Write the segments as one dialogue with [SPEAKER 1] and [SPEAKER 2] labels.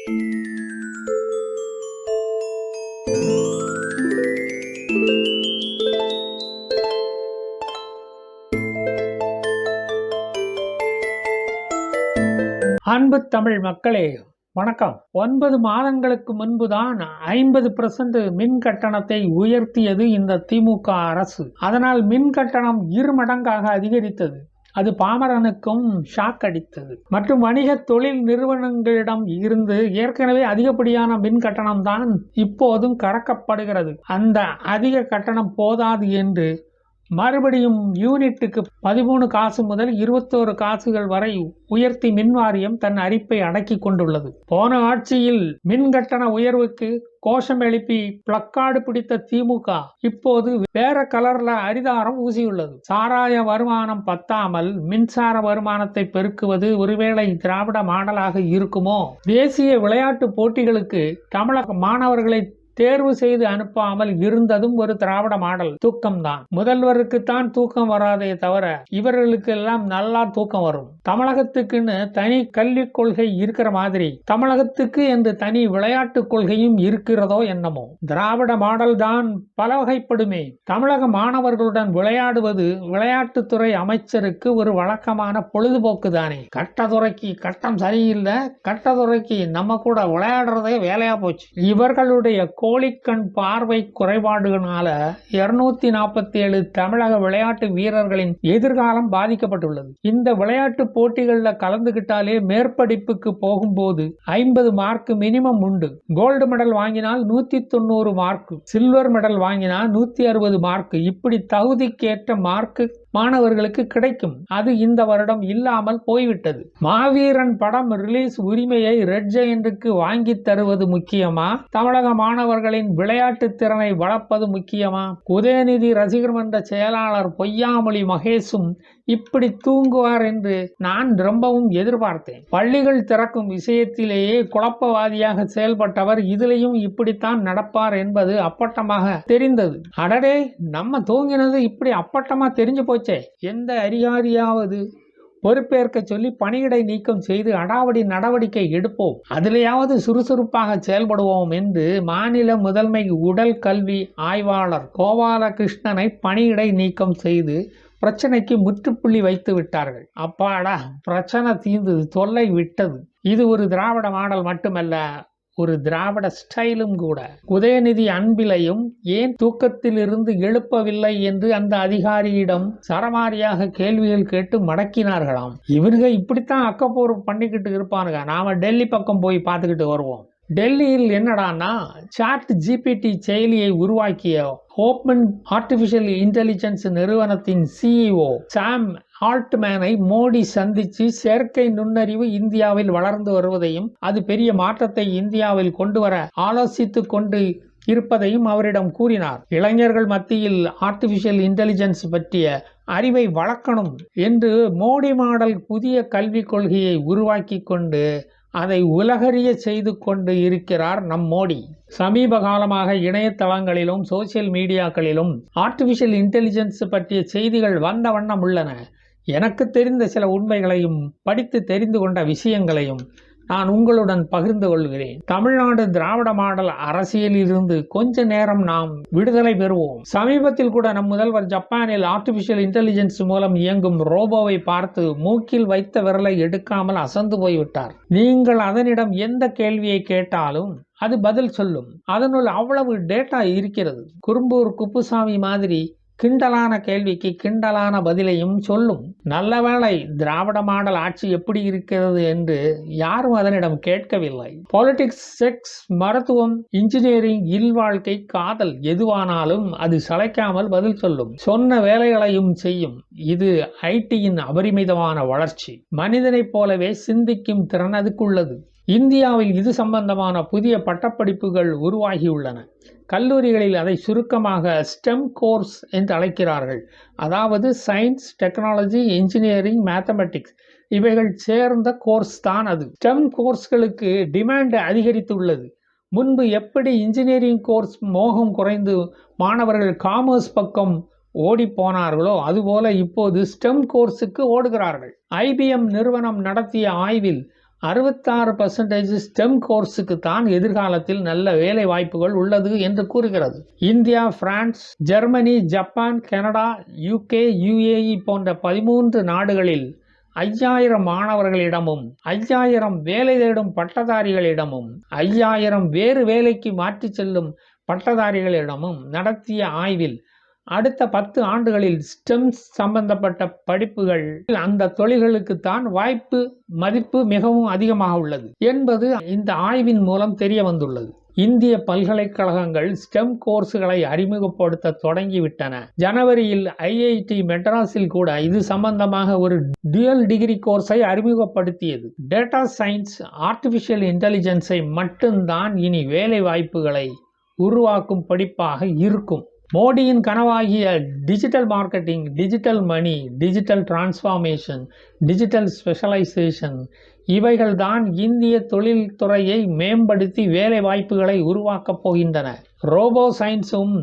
[SPEAKER 1] அன்பு தமிழ் மக்களே வணக்கம். 9 மாதங்களுக்கு முன்புதான் 50% மின் கட்டணத்தை உயர்த்தியது இந்த திமுக அரசு. அதனால் மின் கட்டணம் 2 மடங்காக அதிகரித்தது. அது பாமரனுக்கும் ஷாக் அடித்தது. மற்றும் வணிக தொழில் நிறுவனங்களிடம் இருந்து ஏற்கனவே அதிகப்படியான மின் கட்டணம் தான் இப்போதும் கறக்கப்படுகிறது. அந்த அதிக கட்டணம் போதாது என்று மறுபடியும் யூனிட்டுக்கு 13 காசு முதல் 21 காசுகள் வரை உயர்த்தி மின்வாரியம் தன் அறிப்பை அடக்கி கொண்டுள்ளது. போன ஆட்சியில் மின் கட்டண உயர்வுக்கு கோஷம் எழுப்பி பிளக்கார்டு பிடித்த திமுக இப்போது வேற கலர்ல அரிதாரம் ஊசியுள்ளது. சாராய வருமானம் பத்தாமல் மின்சார வருமானத்தை பெருக்குவது ஒருவேளை திராவிட மாடலாக இருக்குமோ? தேசிய விளையாட்டு போட்டிகளுக்கு தமிழக மாணவர்களை தேர்வு செய்து அனுப்பாமல் இருந்ததும் ஒரு திராவிட மாடல் தூக்கம்தான். முதல்வருக்குத்தான் தூக்கம் வராதே தவிர இவர்களுக்கு எல்லாம் நல்லா தூக்கம் வரும். தமிழகத்துக்குன்னு தனி கல்விக் கொள்கை இருக்கிற மாதிரி தமிழகத்துக்கு என்று தனி விளையாட்டு கொள்கையும் இருக்கிறதோ என்னமோ. திராவிட மாடல் தான் பல வகைப்படுமே. தமிழக மாணவர்களுடன் விளையாடுவது விளையாட்டுத்துறை அமைச்சருக்கு ஒரு வழக்கமான பொழுதுபோக்கு தானே. கட்டத்துறைக்கு கட்டம் சரியில்லை, கட்டத்துறைக்கு நம்ம கூட விளையாடுறதே வேலையா போச்சு. இவர்களுடைய கோழிக்கண் பார்வை குறைபாடுகளால 247 தமிழக விளையாட்டு வீரர்களின் எதிர்காலம் பாதிக்கப்பட்டுள்ளது. இந்த விளையாட்டு போட்டிகளில் கலந்துகிட்டாலே மேற்படிப்புக்கு போகும்போது 50 மார்க் மினிமம் உண்டு. கோல்டு மெடல் வாங்கினால் 190 மார்க், சில்வர் மெடல் வாங்கினால் 160 மார்க். இப்படி தகுதிக்கேற்ற மார்க் மாணவர்களுக்கு கிடைக்கும். அது இந்த வருடம் இல்லாமல் போய்விட்டது. மாவீரன் படம் ரிலீஸ் உரிமையை ரெட் ஜெயண்ட்டுக்கு வாங்கி தருவது முக்கியமா? தமிழக மாணவர்களின் விளையாட்டு திறனை வளர்ப்பது முக்கியமா? உதயநிதி ரசிகர் மன்ற செயலாளர் பொய்யாமொழி மகேஷும் இப்படி தூங்குவார் என்று நான் ரொம்பவும் எதிர்பார்த்தேன். பள்ளிகள் திறக்கும் விஷயத்திலேயே குழப்பவாதியாக செயல்பட்டவர் இதிலையும் இப்படித்தான் நடப்பார் என்பது அப்பட்டமாக தெரிந்தது. அடடே, நம்ம தூங்கினது இப்படி அப்பட்டமா தெரிஞ்சு போச்சே. எந்த அதிகாரியாவது பொறுப்பேற்க சொல்லி பணியிடை நீக்கம் செய்து அடாவடி நடவடிக்கை எடுப்போம், அதிலேயாவது சுறுசுறுப்பாக செயல்படுவோம் என்று மாநில முதன்மை உடல் கல்வி ஆய்வாளர் கோபாலகிருஷ்ணனை பணியிடை நீக்கம் செய்து பிரச்சனைக்கு முற்றுப்புள்ளி வைத்து விட்டார்கள். அப்பாடா, பிரச்சனை தீர்ந்தது, தொல்லை விட்டது. இது ஒரு திராவிட மாடல் மட்டுமல்ல, ஒரு திராவிட ஸ்டைலும் கூட. உதயநிதி அன்பிலையும் ஏன் தூக்கத்தில் இருந்து எழுப்பவில்லை என்று அந்த அதிகாரியிடம் சரமாரியாக கேள்விகள் கேட்டு மடக்கினார்களாம். இவனுங்க இப்படித்தான் அக்கப்போர் பண்ணிக்கிட்டு இருப்பானுங்க. நாம டெல்லி பக்கம் போய் பார்த்துக்கிட்டு வருவோம். டெல்லியில் என்னடானா ChatGPT செயலியை உருவாக்கிய ஓப்பன் ஆர்டிபிஷியல் இன்டெலிஜென்ஸ் நிறுவனத்தின் CEO சாம் ஆல்ட்மேனை மோடி சந்திச்சு செயற்கை நுண்ணறிவு இந்தியாவில் வளர்ந்து வருவதையும் அது பெரிய மாற்றத்தை இந்தியாவில் கொண்டு வர ஆலோசித்து கொண்டு இருப்பதையும் அவரிடம் கூறினார். இளைஞர்கள் மத்தியில் ஆர்டிபிஷியல் இன்டெலிஜென்ஸ் பற்றிய அறிவை வளர்க்கணும் என்று மோடி மாடல் புதிய கல்விக் கொள்கையை உருவாக்கி கொண்டு அதை உலகறிய செய்து கொண்டு இருக்கிறார் நம் மோடி. சமீப காலமாக இணையதளங்களிலும் சோசியல் மீடியாக்களிலும் ஆர்டிபிஷியல் இன்டெலிஜென்ஸ் பற்றிய செய்திகள் வந்த வண்ணம் உள்ளன. எனக்கு தெரிந்த சில உண்மைகளையும் படித்து தெரிந்து கொண்ட விஷயங்களையும் நான் உங்களுடன் பகிர்ந்து கொள்கிறேன். தமிழ்நாடு திராவிட மாடல் அரசியலில் இருந்து கொஞ்ச நேரம் நாம் விடுதலை பெறுவோம். சமீபத்தில் கூட நம் முதல்வர் ஜப்பானில் ஆர்டிபிஷியல் இன்டெலிஜென்ஸ் மூலம் இயங்கும் ரோபோவை பார்த்து மூக்கில் வைத்த விரலை எடுக்காமல் அசந்து போய்விட்டார். நீங்கள் அதனிடம் எந்த கேள்வியை கேட்டாலும் அது பதில் சொல்லும். அதனுள் அவ்வளவு டேட்டா இருக்கிறது. குறும்பூர் குப்புசாமி மாதிரி கிண்டலான கேள்விக்கு கிண்டலான பதிலையும் சொல்லும். நல்லவேளை திராவிட மாடல் ஆட்சி எப்படி இருக்கிறது என்று யாரும் அதனிடம் கேட்கவில்லை. பாலிடிக்ஸ், செக்ஸ், மருத்துவம், இன்ஜினியரிங், இல்வாழ்க்கை, காதல் எதுவானாலும் அது சளைக்காமல் பதில் சொல்லும். சொன்ன வேலைகளையும் செய்யும். இது ஐடியின் அபரிமிதமான வளர்ச்சி. மனிதனைப் போலவே சிந்திக்கும் திறன் அதுக்குள்ளது. இந்தியாவில் இது சம்பந்தமான புதிய பட்டப்படிப்புகள் உருவாகியுள்ளன. கல்லூரிகளில் அதை சுருக்கமாக ஸ்டெம் கோர்ஸ் என்று அழைக்கிறார்கள். அதாவது சயின்ஸ், டெக்னாலஜி, இன்ஜினியரிங், மேத்தமெட்டிக்ஸ் இவைகள் சேர்ந்த கோர்ஸ் தான் அது. ஸ்டெம் கோர்ஸ்களுக்கு டிமாண்ட் அதிகரித்துள்ளது. முன்பு எப்படி இன்ஜினியரிங் கோர்ஸ் மோகம் குறைந்து மாணவர்கள் காமர்ஸ் பக்கம் ஓடி போனார்களோ அதுபோல இப்போது ஸ்டெம் கோர்ஸுக்கு ஓடுகிறார்கள். IBM நிறுவனம் நடத்திய ஆய்வில் 66% ஸ்டெம் கோர்ஸுக்கு தான் எதிர்காலத்தில் நல்ல வேலை வாய்ப்புகள் உள்ளது என்று கூறுகிறது. India, France, Germany, Japan, Canada, UK, UAE போன்ற 13 நாடுகளில் 5000 மாணவர்களிடமும் 5000 வேலை தேடும் பட்டதாரிகளிடமும் 5000 வேறு வேலைக்கு மாற்றி செல்லும் பட்டதாரிகளிடமும் நடத்திய ஆய்வில் அடுத்த 10 ஆண்டுகளில் ஸ்டெம் சம்பந்தப்பட்ட படிப்புகள் அந்த தொழில்களுக்கு தான் வாய்ப்பு மதிப்பு மிகவும் அதிகமாக உள்ளது என்பது இந்த ஆய்வின் மூலம் தெரிய வந்துள்ளது. இந்திய பல்கலைக்கழகங்கள் ஸ்டெம் கோர்ஸுகளை அறிமுகப்படுத்த தொடங்கிவிட்டன. ஜனவரியில் IIT மெட்ராஸில் கூட இது சம்பந்தமாக ஒரு டியூயல் டிகிரி கோர்ஸை அறிமுகப்படுத்தியது. டேட்டா சயின்ஸ், ஆர்டிபிஷியல் இன்டெலிஜென்ஸை மட்டும்தான் இனி வேலை வாய்ப்புகளை உருவாக்கும் படிப்பாக இருக்கும். மோடியின் கனவாகிய digital marketing, digital money, digital transformation, digital specialisation இவைகள்தான் இந்திய தொழில்துறையை மேம்படுத்தி வேலை வாய்ப்புகளை உருவாக்கப் போகின்றன. ரோபோ சயின்ஸும்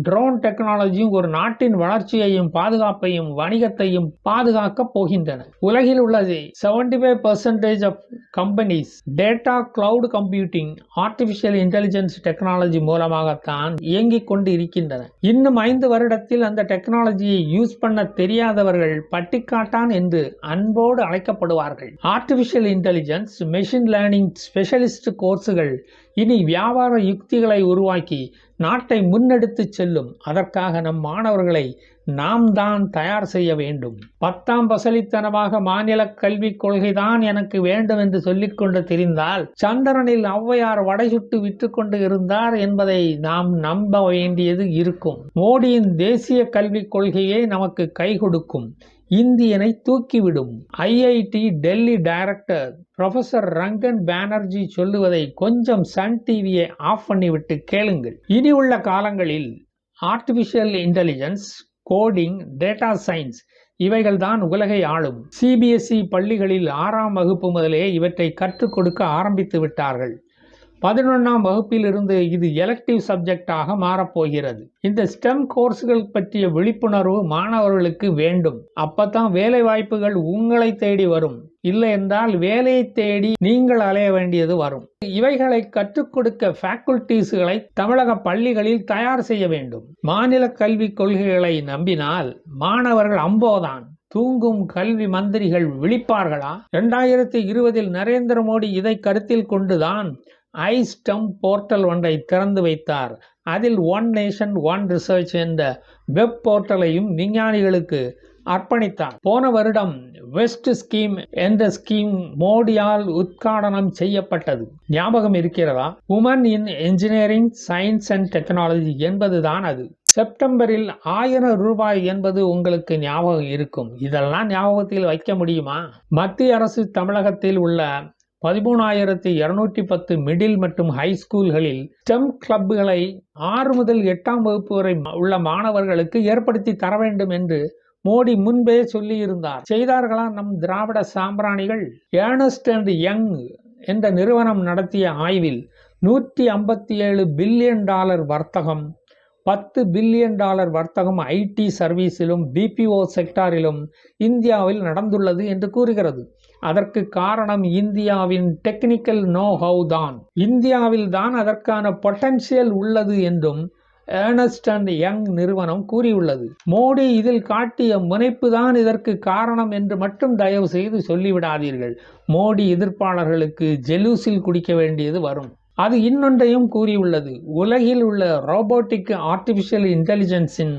[SPEAKER 1] ட்ரோன் டெக்னாலஜியும் ஒரு நாட்டின் வளர்ச்சியையும் பாதுகாப்பையும் வணிகத்தையும் பாதுகாக்கப் போகின்றன. உலகில் உள்ளது 75% of companies data, cloud computing, artificial intelligence technology மூலமாகத்தான் இயங்கிக் கொண்டு இருக்கின்றன. இன்னும் 5 வருடத்தில் அந்த டெக்னாலஜியை யூஸ் பண்ண தெரியாதவர்கள் பட்டிக்காட்டான் என்று அன்போடு அழைக்கப்படுவார்கள். Artificial intelligence, machine learning specialist கோர்ஸுகள் இனி வியாபார யுக்திகளை உருவாக்கி நாட்டை முன்னெடுத்து செல்லும். அதற்காக நம் மாணவர்களை நாம் தான் தயார் செய்ய வேண்டும். 10ஆம் பசலித்தனமாக மாநில கல்விக் கொள்கைதான் எனக்கு வேண்டும் என்று சொல்லிக்கொண்டு தெரிந்தால் சந்திரனில் ஔவையார் வடை சுட்டு விற்று கொண்டு இருந்தார் என்பதை நாம் நம்ப வேண்டியது இருக்கும். மோடியின் தேசிய கல்விக் கொள்கையே நமக்கு கை கொடுக்கும், இந்தியனை தூக்கிவிடும். IIT Delhi director professor Rangan Banerjee சொல்லுவதை கொஞ்சம் சன் டிவியை ஆஃப் பண்ணிவிட்டு கேளுங்கள். இனி உள்ள காலங்களில் artificial intelligence, coding, data science இவைகள்தான் உலகை ஆளும். CBSE பள்ளிகளில் 6ஆம் வகுப்பு முதலே இவற்றை கற்றுக் கொடுக்க ஆரம்பித்து விட்டார்கள். 11ஆம் வகுப்பில் இருந்து இது எலக்டிவ் சப்ஜெக்டாக மாறப்போகிறது. இந்த ஸ்டெம் கோர்ஸ்கள் பற்றிய விழிப்புணர்வு மாணவர்களுக்கு வேண்டும். அப்பதான் வேலை வாய்ப்புகள் உங்களை தேடி வரும். இல்லை என்றால் வேலையை தேடி நீங்கள் அலைய வேண்டியது வரும். இவைகளை கற்றுக் கொடுக்க ஃபேக்கல்டிஸ்களை தமிழக பள்ளிகளில் தயார் செய்ய வேண்டும். மாநில கல்விக் கொள்கைகளை நம்பினால் மாணவர்கள் அம்போதான். தூங்கும் கல்வி மந்திரிகள் விழிப்பார்களா? 2020 நரேந்திர மோடி இதை கருத்தில் கொண்டுதான் ஐஸ்டம் போர்ட்டல் ஒன்றை திறந்து வைத்தார். அதில் ஒன் நேஷன் ஒன் ரிசர்ச் என்ற வெப் போர்ட்டலையும் விஞ்ஞானிகளுக்கு அர்ப்பணித்தார். போன வருடம் வெஸ்ட் ஸ்கீம் என்ற ஸ்கீம் மோடியால் உத்காடனம் செய்யப்பட்டது. ஞாபகம் இருக்கிறதா? Women in engineering, science and technology என்பதுதான் அது. செப்டம்பரில் 1000 ரூபாய் என்பது உங்களுக்கு ஞாபகம் இருக்கும். இதெல்லாம் ஞாபகத்தில் வைக்க முடியுமா? மத்திய அரசு தமிழகத்தில் உள்ள 13,210 மிடில் மற்றும் ஹை ஸ்கூல்களில் ஸ்டெம் கிளப்புகளை 6 முதல் 8ஆம் வகுப்பு வரை உள்ள மாணவர்களுக்கு ஏற்படுத்தி தர வேண்டும் என்று மோடி முன்பே சொல்லியிருந்தார். செய்தார்களா நம் திராவிட சாம்பிராணிகள்? ஏர்னஸ்ட் அண்ட் யங் என்ற நிறுவனம் நடத்திய ஆய்வில் $157 பில்லியன் வர்த்தகம், $10 பில்லியன் வர்த்தகம் IT சர்வீஸிலும் BPO செக்டாரிலும் இந்தியாவில் நடந்துள்ளது என்று கூறுகிறது. அதற்கு காரணம் இந்தியாவின் டெக்னிக்கல் நோ-ஹவ் தான். இந்தியாவில் தான் அதற்கான பொட்டன்ஷியல் உள்ளது என்றும் ஏர்னஸ்ட் அண்ட் யங் நிறுவனம் கூறியுள்ளது. மோடி இதில் காட்டிய முனைப்பு தான் இதற்கு காரணம் என்று மட்டும் தயவு செய்து சொல்லிவிடாதீர்கள். மோடி எதிர்ப்பாளர்களுக்கு ஜெலூசில் குடிக்க வேண்டியது வரும். அது இன்னொன்றையும் கூறியுள்ளது. உலகில் உள்ள ரோபோட்டிக் ஆர்டிபிஷியல் இன்டெலிஜென்ஸின்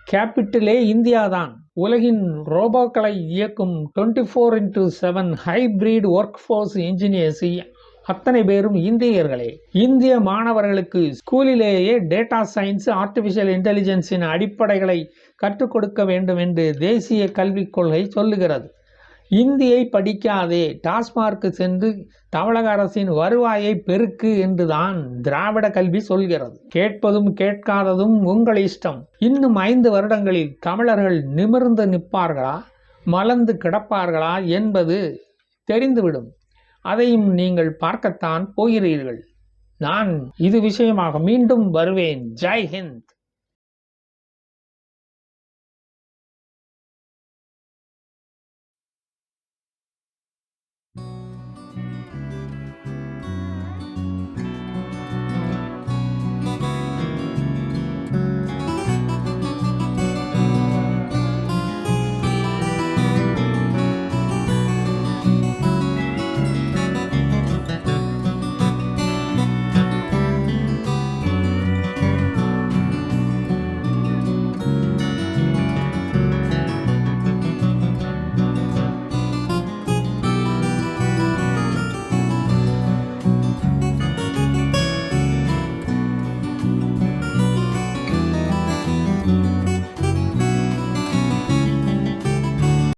[SPEAKER 1] கேபிட்டலே இந்தியாதான். உலகின் ரோபோக்களை இயக்கும் 24/7 ஹைபிரிட் ஒர்க் ஃபோர்ஸ் இன்ஜினியர்ஸ் அத்தனை பேரும் இந்தியர்களே. இந்திய மாணவர்களுக்கு ஸ்கூலிலேயே டேட்டா சயின்ஸ், ஆர்டிபிஷியல் இன்டெலிஜென்ஸின் அடிப்படைகளை கற்றுக் கொடுக்க வேண்டும் என்று தேசிய கல்விக் கொள்கை சொல்லுகிறது. இந்தியை படிக்காதே, டாஸ்மார்க்கு சென்று தமிழக அரசின் வருவாயை பெருக்கு என்றுதான் திராவிட கல்வி சொல்கிறது. கேட்பதும் கேட்காததும் உங்கள் இஷ்டம். இன்னும் 5 வருடங்களில் தமிழர்கள் நிமிர்ந்து நிற்பார்களா, மலர்ந்து கிடப்பார்களா என்பது தெரிந்துவிடும். அதையும் நீங்கள் பார்க்கத்தான் போகிறீர்கள். நான் இது விஷயமாக மீண்டும் வருவேன். ஜெய் ஹிந்த்.